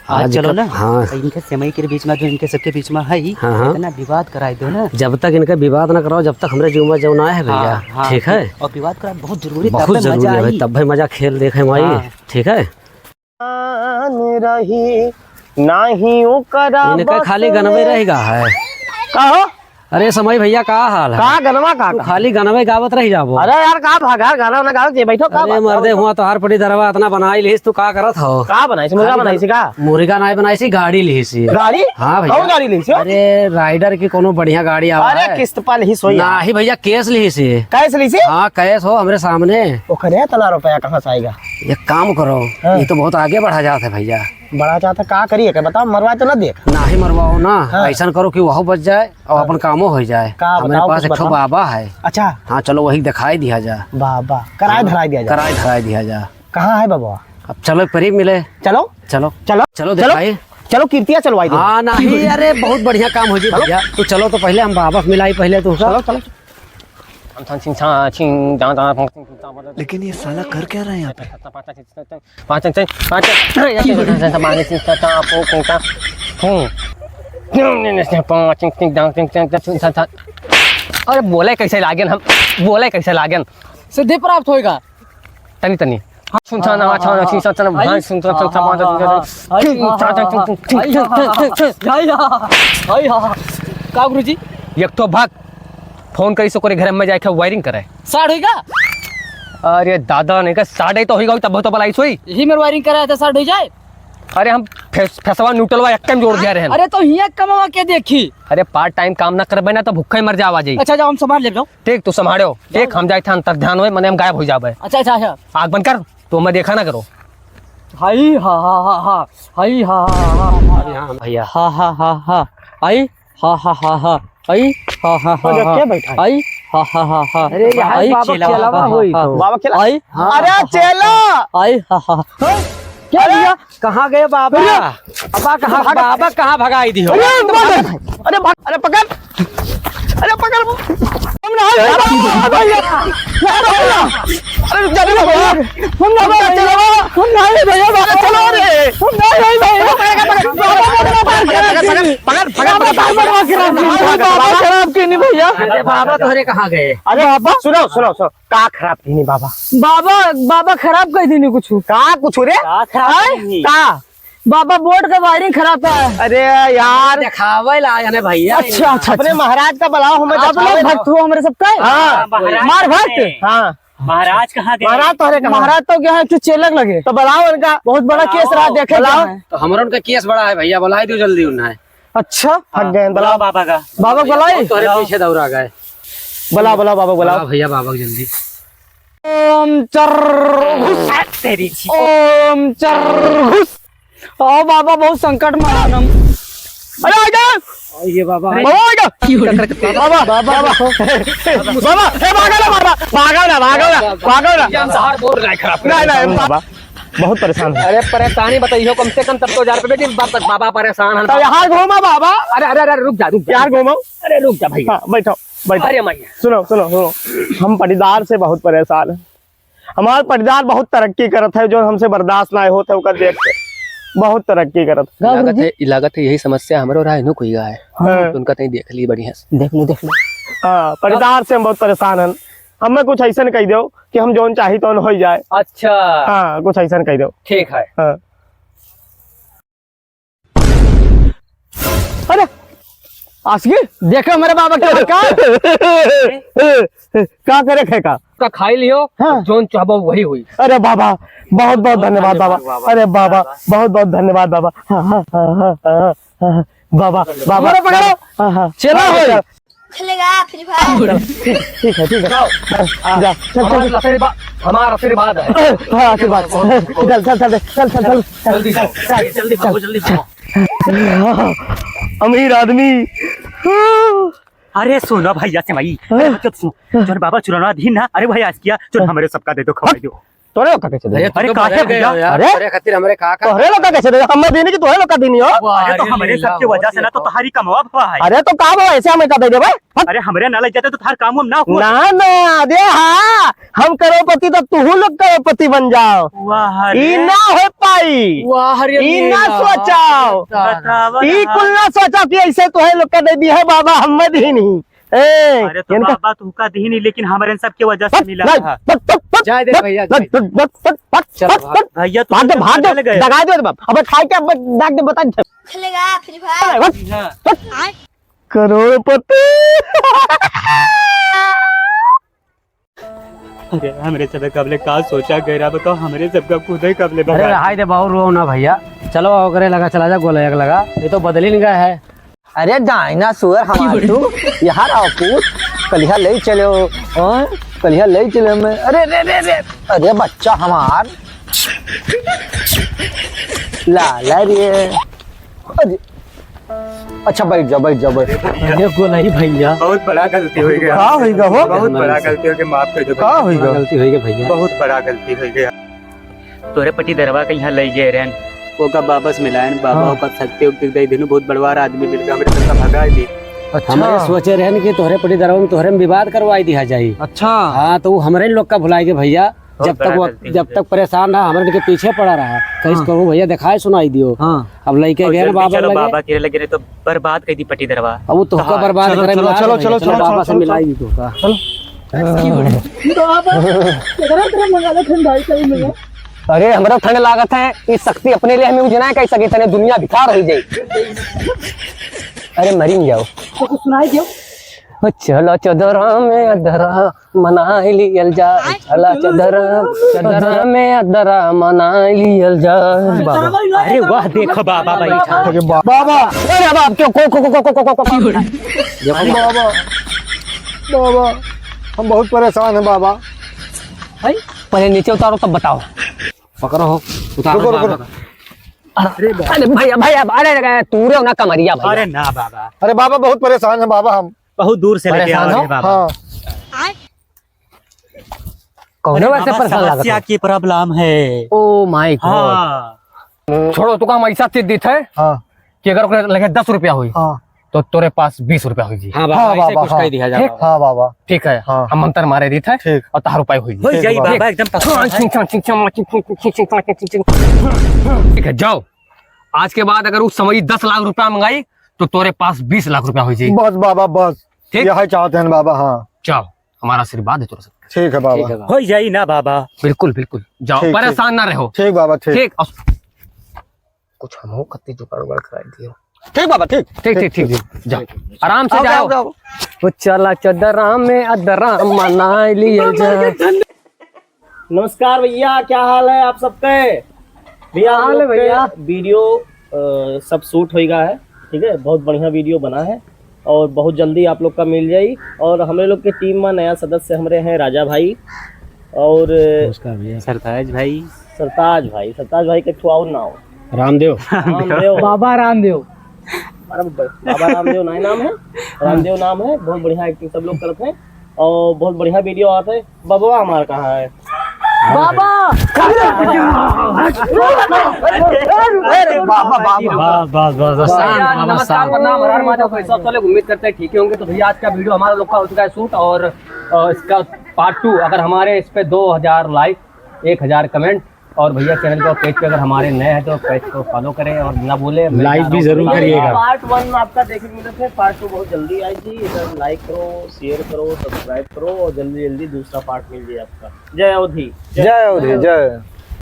आज चलो ना। हाँ इनके सेमई के बीच में जो इनके सबके बीच में है इतना विवाद कराए दो ना। जब तक इनका विवाद ना कराओ जब तक हमारे जीवन में जब ना है भैया। ठीक है और विवाद करा बहुत जरूरी, बहुत जरूरी है भाई, तब भाई मजा खेल देखे माई। ठीक है इनका खाली गनवे रहेगा है। कहो अरे समय भैया का हाल है? का गनवा का खाली गनवे गावत रह जाबो। अरे यार का भागा गाना ना गाओ बैठो का अरे मर्दे हुआ तो हर पड़ी दरवा इतना बनाई लिहिस तू का करत हो? का बनाई सी मुर्गा बनाई सी का? मुर्गा नहीं बनाई सी, गाड़ी लिहिसी। गाड़ी? हाँ भैया। कौन गाड़ी लिहिसी? अरे राइडर की कोनो बढ़िया गाड़ी आवा है। अरे किस्त पर लिहिस होई ना ही भैया केस लिहिसी। कैसे लिहिसी? हाँ कैस हो हमरे सामने। ओखरे इतना रुपया कहां से आएगा? एक काम करो ये तो बहुत आगे बढ़ा जाता है भैया। बड़ा चाहता का करिए के बताओ, मरवा तो ना देख ना ही मरवाओ ना। ऐसा करो कि वह बच जाए और अपन कामों हो जाए। हमारे पास एक बाबा है। अच्छा हाँ चलो वही दिखाई दिया जा। बाबा कराए धराई दिया जा। कराए धराई दिया जा। कहाँ है बाबा? अब चलो करीब मिले। चलो चलो चलो चलो दिखाई। चलो कीर्तिया चलवाई दे। हाँ नहीं अरे बहुत बढ़िया काम हो जाए भैया। तू चलो तो पहले हम बाबा मिलाई पहले तू। चलो चलो। लेकिन ये साला कर क्या रहा है यहाँ पे? अरे बोले कैसे लागेन हम? बोले कैसे लागेन? सिद्धि प्राप्त होएगा। तनी तनी का गुरुजी एक तो भाग फोन करी सो घर में जाके वायरिंग करे साढ़ होएगा। अरे दादा नहीं का साढ़े तो होगा तब तो बलाई सोई यही मेरे वायरिंग कराया था साढ़ हो जाए। अरे हम फैसवा न्यूट्रलवा एक जोड़ दिया रहे। अरे तो हिया कमावा के देखी। अरे पार्ट टाइम काम ना करबे ना तो भूखे ही मर जावा जाई। अच्छा जाओ हम संभाल ले जाओ। ठीक तू संभालो। एक हम जाए थे अंतर ध्यान होए मने हम गायब हो जाबे। अच्छा अच्छा अच्छा आग बंद कर तो मैं देखा ना करो। हाई हा हा हा हा हाई हा हा हा भैया हा हा हा हा आई हा हा हा हा आई हा हा हा क्या बैठा आई हा हा हा हा। अरे यहाँ बाबा चेलावा होई तो। बाबा खेला आई अरे चेला आई हा हा क्या भैया कहाँ गए बाबा? बाबा कहाँ भगाई दी हो? अरे अरे पकड़ अरे पकड़ बाबा तोहरे कहाँ गए? अरे बाबा सुनो सुनो सुनो का खराब की नहीं बाबा? बाबा खराब कर दी कुछ का कुछ रे का बाबा बोर्ड का वायरिंग खराब है। अरे यार दिखावे लाया ने भैया। अच्छा अच्छा अपने महाराज का बुलाओ हमें। आप लोग भक्त हो हमारे सबका। हाँ मार भक्त। हाँ महाराज कहाँ गए? महाराज तो महाराज तो क्या है कि चेलक लगे तो बुलाओ उनका। बहुत बड़ा केस रहा देखे तो हमारा उनका केस बड़ा है भैया, बुलाई दो जल्दी उन्हें। अच्छा हट गए बुलाओ बाबा का। बाबा बुलाई तोहरे पीछे दौड़ा गए। बुलाओ बुलाओ बाबा बुलाओ भैया बाबा जल्दी। ओम चर तेरी ओम चर। ओ बाबा बहुत संकट में हम। अरे आ जा ये बाबा बाबा बाबा बाबा हे भागो ना बाबा भागो ना भागो ना भागो ना बोल रहा है खराब। नहीं बाबा बहुत परेशान है। अरे परेशानी बताइए कम से कम तब तो 1000 रुपए की बाबा परेशान है। तो यहाँ घूमा बाबा। अरे अरे अरे रुक जा यार घूमो। अरे रुक जा भैया। हाँ बैठो बैठो। अरे मैया सुनो सुनो सुनो हम पटीदार से बहुत परेशान है। हमारा पटीदार बहुत तरक्की करत है जो हमसे बर्दाश्त ना होता है देख के बहुत तरक्की करत लागत है यही समस्या हमारे और है कोई गाय है। उनका नहीं देख ली बढ़िया देख लो। हाँ पटीदार से हम बहुत परेशान हैं। हमें कुछ ऐसा कह दो कि हम जोन चाहिए तो हो जाए। अच्छा हाँ कुछ ऐसा कह दो। ठीक है। हाँ। अरे आसगी देखो मेरे बाबा क्या करे खेका का खाई लियो। हाँ। जोन चाहबो वही हुई। अरे बाबा बहुत बहुत धन्यवाद बाबा। अरे बाबा बहुत बहुत धन्यवाद बाबा। हाँ हाँ हाँ हाँ हाँ बाबा बाबा पकड़ो। हाँ हाँ चलो खेलेगा फ्री फायर। ठीक है जा चल चल हमारा आशीर्वाद है। हाँ आशीर्वाद चल चल चल चल चल चल जल्दी जल्दी भागो जल्दी भागो। अमीर आदमी। अरे सुनो भैया से भाई। जो बाबा चुराना दी ना। अरे भाई आज किया जो हमारे सबका दे दो खवाई दो। तोरे लोग का कैसे दे अरे काहे भैया अरे? अरे खातिर हमरे काका तोहरे लोग का कैसे दे हमें देने की तोहरे लोग का देनी हो अरे तो हमारे सबके वजह से ना तो तुम्हारी कमवा हुआ है। अरे तो काम हो ऐसे हमें का दे दे भाई अरे हमारे ना लग जाते तो थार काम ना हुआ। ना दे हाँ हम करोड़पति तो तू लोग करोड़पति बन जाओ वाह ई ना हो पाई वाह रे ई ना सोचाओ बतावा ई कुल ना सोचा कि ऐसे तोहे लोग का दे दी है बाबा हम दी नहीं अरे तो बाबा तू का दी नहीं लेकिन हमारे सबके वजह से मिला था। जाए दे भैया भैया तू भाग दे दगा दे बाप अब खाई के अब दाग दे बता खेलेगा फ्री फायर करोड़पति अरे हमारे सब कबले का सोचा गया बताओ हमारे सबका खुद ही कबले अरे हाय दे बाबू रो ना भैया चलो करे लगा चला जा गोला एक लगा ये तो बदल ही नहीं गया है। अरे डायनासोर हमार तू यहाँ आओ पूछ कलिया ले चलो कलिया ले चलो मैं अरे रे रे रे अरे बच्चा हमार ला रे अरे अच्छा बैठ जाओ ये गोला ही भैया बहुत बड़ा गलती हो गया। का होइगा हो बहुत बड़ा गलती हो गया, माफ कर दो। का होइगा गलती हुई है भैया बहुत बड़ा गलती हो गया। तोरे पति दरवा के यहाँ ले गए रहन वो का वापस मिलायन बाबा का सकते उक्ति दे दिनु बहुत बड़वार आदमी मिल गया हमारे सबका भगा दी। हमारे सोचे रहन कि तोहरे पटी दरवा में तोहरे में विवाद करवाई दिया जाई। अच्छा हाँ तो वो हमारे लोग का भुलाएंगे भैया जब तक परेशान रहा हमारे के पीछे पड़ा रहा कैसे कहूँ भैया दिखाए सुनाई दियो। अब लड़के गए ना बाबा लगे बाबा के लगे तो बर्बाद कर दी पति दरवा। अब वो तोहका बर्बाद करे चलो बाबा से मिलाई दी तोहका अरे हमारा ठंड लागत है इस शक्ति अपने लिए हमें उजना कह सके तने दुनिया भिखार रही जाए अरे मरी नहीं जाओ तो सुनाई दियो चलो चदरा में अदरा मना लियल जा चला चदरा में अदरा मना लियल जा अरे वाह देखो बाबा भाई बाबा अरे बाप क्यों को बाबा बाबा हम बहुत परेशान हैं बाबा पहले नीचे उतारो तब बताओ पकड़ो हो उतारो अरे भैया भैया अरे तूरे ना कमरिया भैया अरे ना बाबा अरे बाबा बहुत परेशान है बाबा हम बहुत दूर से लेके आ रहे हैं बाबा। हाँ कौन वैसे परेशान लगा समस्या की प्रॉब्लम है। ओ माय गॉड हाँ छोड़ो तू काम ऐसा चीज दी है कि अगर ओकरे लगे 10 रुपया हुई तो तोरे पास 20 रुपया हुई जी। हाँ बाबा ऐसे कुछ कह दिया जा हाँ बाबा ठीक है हम अंतर मारे दी थे और 10 रुपये हुई हो जाई बाबा एकदम ठीक है जाओ आज के बाद अगर उस समय 10 लाख रुपया मंगाई तो तोरे पास 20 लाख रुपया हो जाएगी। बस बाबा बस ठीक यही चाहते हैं बाबा। हाँ जाओ हमारा आशीर्वाद है तोरे साथ। ठीक है बाबा हो जाई ना बाबा बिल्कुल बिल्कुल जाओ ठीक, परेशान ना रहो। ठीक बाबा ठीक ठीक कुछ हम हो कत्ती जुगाड़ कराई दियो। ठीक बाबा ठीक ठीक ठीक ठीक जाओ आराम से जाओ वो चला चदरा में अदरा मना लिया जा। नमस्कार भैया, क्या हाल है आप सबके? भैया हाल है भैया, वीडियो सब शूट होएगा है, ठीक है, बहुत बढ़िया वीडियो बना है और बहुत जल्दी आप लोग का मिल जाई। और हमारे लोग के टीम में नया सदस्य हमारे हैं राजा भाई और सरताज भाई सरताज भाई के और नाम रामदेव बाबा रामदेव नाम है, रामदेव नाम है। बहुत बढ़िया एक्टिंग सब लोग करते हैं और बहुत बढ़िया वीडियो आता है। बाबा हमारा कहाँ है? उम्मीद करते हैं ठीक होंगे। तो भैया आज का वीडियो हमारा लोग का हो चुका है शूट और इसका पार्ट 2 अगर हमारे इस पे 2000 लाइक 1000 कमेंट और भैया चैनल को पेज पे अगर हमारे नए हैं तो पेज को फॉलो करें और ना भूले लाइक भी जरूर करिएगा। पार्ट 1 आपका देखने को मिला था, पार्ट 2 बहुत जल्दी आएगी। इधर लाइक करो, शेयर करो, सब्सक्राइब करो और जल्दी जल्दी दूसरा पार्ट मिल जाए आपका। जय अवधि। जय